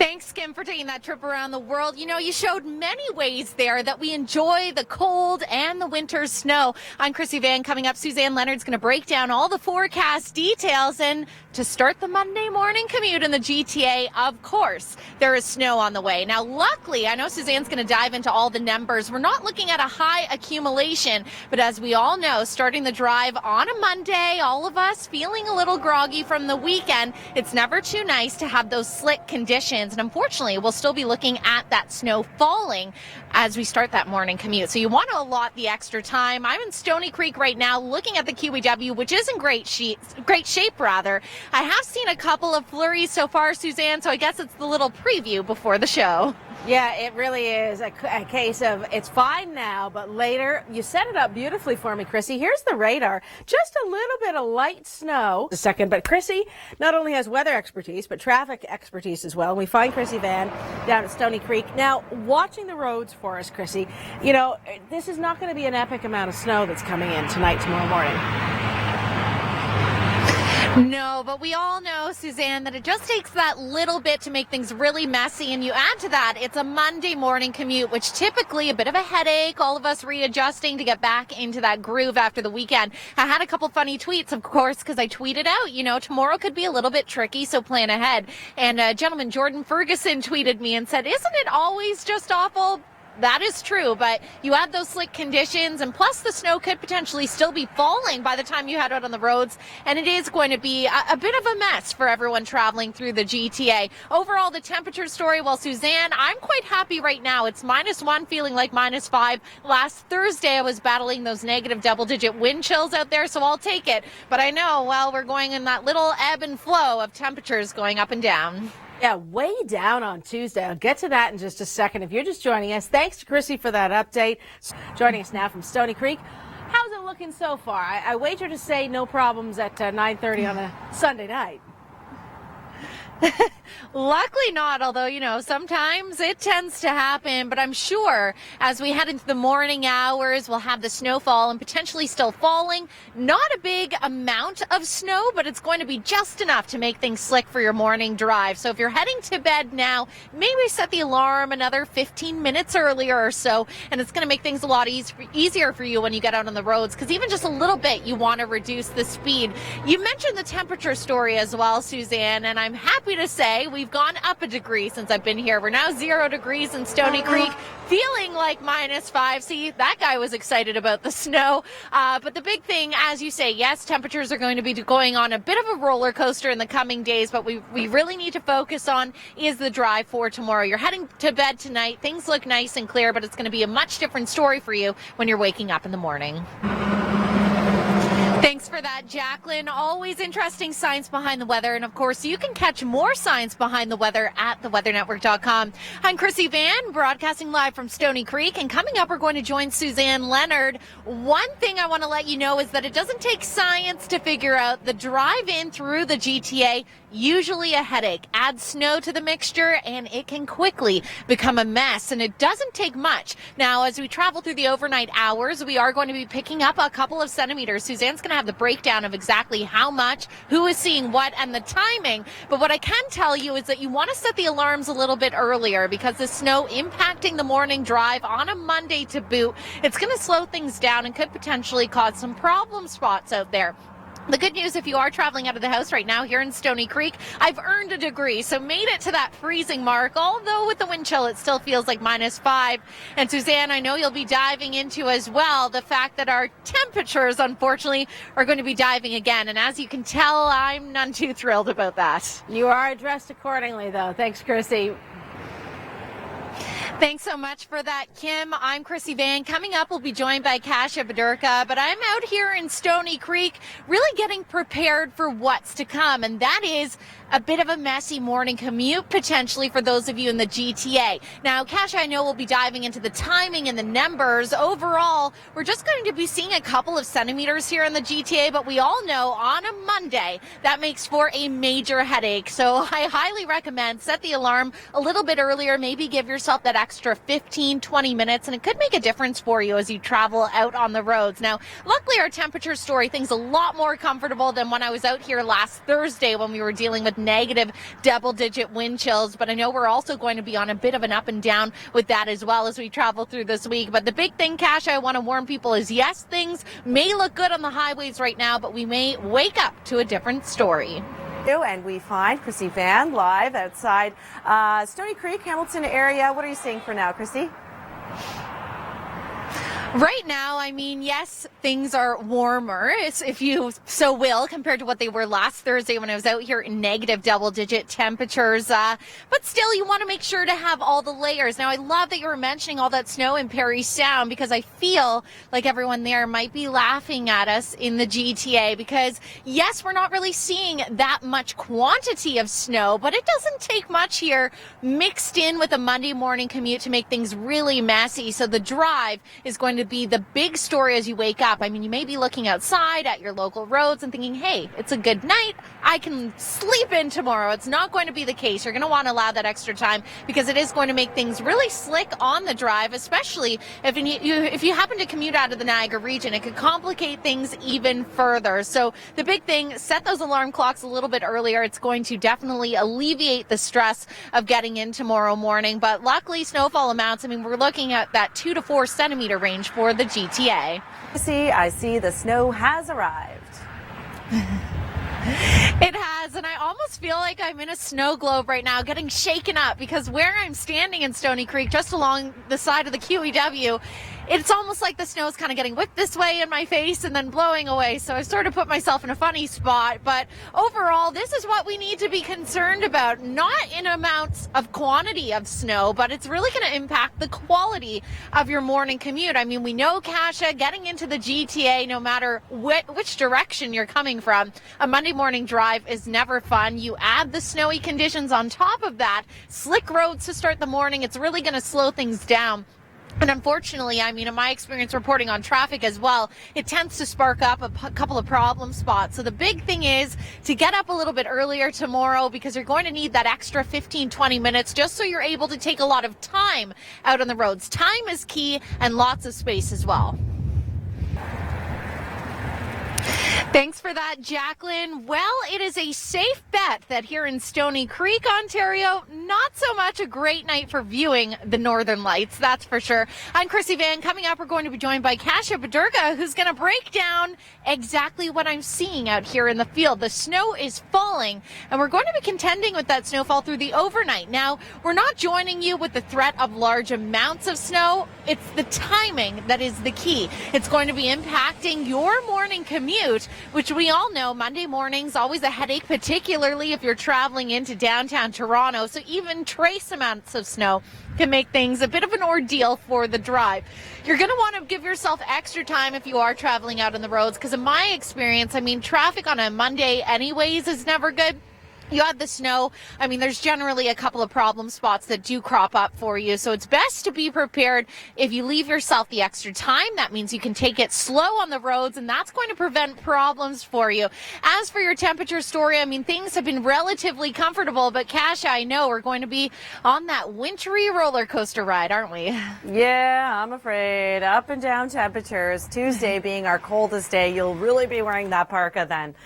Thanks, Kim, for taking that trip around the world. You know, you showed many ways there that we enjoy the cold and the winter snow. I'm Krissy Vann. Coming up, Suzanne Leonard's going to break down all the forecast details. And to start the Monday morning commute in the GTA, of course, there is snow on the way. Now, luckily, I know Suzanne's going to dive into all the numbers. We're not looking at a high accumulation, but as we all know, starting the drive on a Monday, all of us feeling a little groggy from the weekend, it's never too nice to have those slick conditions. And unfortunately, we'll still be looking at that snow falling as we start that morning commute. So you want to allot the extra time. I'm in Stony Creek right now looking at the QEW, which is in great shape. I have seen a couple of flurries so far, Suzanne, so I guess it's the little preview before the show. Yeah, it really is a case of it's fine now, but later. You set it up beautifully for me, Krissy. Here's the radar. Just a little bit of light snow. A second, but Krissy not only has weather expertise, but traffic expertise as well. And we find Krissy Vann down at Stony Creek. Now, watching the roads for us, Krissy, you know, this is not going to be an epic amount of snow that's coming in tonight, tomorrow morning. No, but we all know, Suzanne, that it just takes that little bit to make things really messy. And you add to that, it's a Monday morning commute, which typically a bit of a headache, all of us readjusting to get back into that groove after the weekend. I had a couple funny tweets, of course, because I tweeted out, you know, tomorrow could be a little bit tricky, so plan ahead. And gentleman Jordan Ferguson tweeted me and said, isn't it always just awful? That is true, but you add those slick conditions, and plus the snow could potentially still be falling by the time you head out on the roads, and it is going to be a bit of a mess for everyone traveling through the GTA. Overall, the temperature story, well, Suzanne, I'm quite happy right now. It's -1, feeling like -5. Last Thursday, I was battling those negative double-digit wind chills out there, so I'll take it. But I know, well, we're going in that little ebb and flow of temperatures going up and down. Yeah, way down on Tuesday. I'll get to that in just a second. If you're just joining us, thanks to Krissy for that update. Joining us now from Stony Creek. How's it looking so far? I wager to say no problems at 9:30 on a Sunday night. Luckily not, although, you know, sometimes it tends to happen. But I'm sure as we head into the morning hours, we'll have the snowfall and potentially still falling. Not a big amount of snow, but it's going to be just enough to make things slick for your morning drive. So if you're heading to bed now, maybe set the alarm another 15 minutes earlier or so, and it's going to make things a lot easier for you when you get out on the roads, because even just a little bit, you want to reduce the speed. You mentioned the temperature story as well, Suzanne, and I'm happy to say we've gone up a degree since I've been here. We're now 0 degrees in Stony Creek, feeling like -5. See, that guy was excited about the snow. But the big thing, as you say, yes, temperatures are going to be going on a bit of a roller coaster in the coming days, but we really need to focus on is the drive for tomorrow. You're heading to bed tonight. Things look nice and clear, but it's going to be a much different story for you when you're waking up in the morning. Thanks for that, Jacqueline. Always interesting science behind the weather. And, of course, you can catch more science behind the weather at theweathernetwork.com. I'm Krissy Vann, broadcasting live from Stony Creek. And coming up, we're going to join Suzanne Leonard. One thing I want to let you know is that it doesn't take science to figure out the drive-in through the GTA, usually a headache. Add snow to the mixture, and it can quickly become a mess. And it doesn't take much. Now, as we travel through the overnight hours, we are going to be picking up a couple of centimeters. Suzanne's going to have the breakdown of exactly how much, who is seeing what, and the timing. But what I can tell you is that you want to set the alarms a little bit earlier, because the snow impacting the morning drive on a Monday to boot, it's going to slow things down and could potentially cause some problem spots out there. The good news, if you are traveling out of the house right now here in Stony Creek, I've earned a degree, so made it to that freezing mark, although with the wind chill it still feels like -5. And Suzanne, I know you'll be diving into as well the fact that our temperatures, unfortunately, are going to be diving again. And as you can tell, I'm none too thrilled about that. You are addressed accordingly, though. Thanks, Krissy. Thanks so much for that, Kim. I'm Krissy Vann. Coming up, we'll be joined by Kasia Bedurka, but I'm out here in Stony Creek really getting prepared for what's to come, and that is a bit of a messy morning commute potentially for those of you in the GTA. Now, Kasia, I know we'll be diving into the timing and the numbers. Overall, we're just going to be seeing a couple of centimeters here in the GTA, but we all know on a Monday that makes for a major headache. So I highly recommend set the alarm a little bit earlier, maybe give yourself that extra 15-20 minutes, and it could make a difference for you as you travel out on the roads. Now, luckily, our temperature story, things a lot more comfortable than when I was out here last Thursday when we were dealing with negative double-digit wind chills, but I know we're also going to be on a bit of an up and down with that as well as we travel through this week. But the big thing, Cash, I want to warn people is, yes, things may look good on the highways right now, but we may wake up to a different story. And we find Krissy Vann live outside Stony Creek, Hamilton area. What are you seeing for now, Krissy? Right now, I mean, yes, things are warmer, if you so will, compared to what they were last Thursday when I was out here in negative double-digit temperatures. But still, you want to make sure to have all the layers. Now, I love that you were mentioning all that snow in Parry Sound, because I feel like everyone there might be laughing at us in the GTA, because, yes, we're not really seeing that much quantity of snow, but it doesn't take much here mixed in with a Monday morning commute to make things really messy. So the drive is going to be the big story as you wake up. I mean, you may be looking outside at your local roads and thinking, hey, it's a good night, I can sleep in tomorrow. It's not going to be the case. You're going to want to allow that extra time, because it is going to make things really slick on the drive, especially if you happen to commute out of the Niagara region. It could complicate things even further. So the big thing, set those alarm clocks a little bit earlier. It's going to definitely alleviate the stress of getting in tomorrow morning. But luckily, snowfall amounts, I mean, we're looking at that 2 to 4 centimeter range for the GTA. I see the snow has arrived. It has, and I almost feel like I'm in a snow globe right now, getting shaken up, because where I'm standing in Stony Creek, just along the side of the QEW, it's almost like the snow is kind of getting whipped this way in my face and then blowing away. So I've sort of put myself in a funny spot. But overall, this is what we need to be concerned about. Not in amounts of quantity of snow, but it's really going to impact the quality of your morning commute. I mean, we know, Kasha, getting into the GTA, no matter which direction you're coming from, a Monday morning drive is never fun. You add the snowy conditions on top of that, slick roads to start the morning, it's really going to slow things down. And unfortunately, I mean, in my experience reporting on traffic as well, it tends to spark up a couple of problem spots. So the big thing is to get up a little bit earlier tomorrow, because you're going to need that extra 15-20 minutes just so you're able to take a lot of time out on the roads. Time is key, and lots of space as well. Thanks for that, Jacqueline. Well, it is a safe bet that here in Stony Creek, Ontario, not so much a great night for viewing the Northern Lights, that's for sure. I'm Krissy Vann. Coming up, we're going to be joined by Kasha Badurga, who's going to break down exactly what I'm seeing out here in the field. The snow is falling, and we're going to be contending with that snowfall through the overnight. Now, we're not joining you with the threat of large amounts of snow. It's the timing that is the key. It's going to be impacting your morning commute, which we all know Monday mornings always a headache, particularly if you're traveling into downtown Toronto. So even trace amounts of snow can make things a bit of an ordeal for the drive. You're going to want to give yourself extra time if you are traveling out on the roads, because in my experience, I mean, traffic on a Monday anyways is never good. You add the snow, I mean, there's generally a couple of problem spots that do crop up for you. So it's best to be prepared. If you leave yourself the extra time, that means you can take it slow on the roads, and that's going to prevent problems for you. As for your temperature story, I mean, things have been relatively comfortable, but Kasha, I know we're going to be on that wintry roller coaster ride, aren't we? Yeah, I'm afraid. Up and down temperatures. Tuesday being our coldest day. You'll really be wearing that parka then.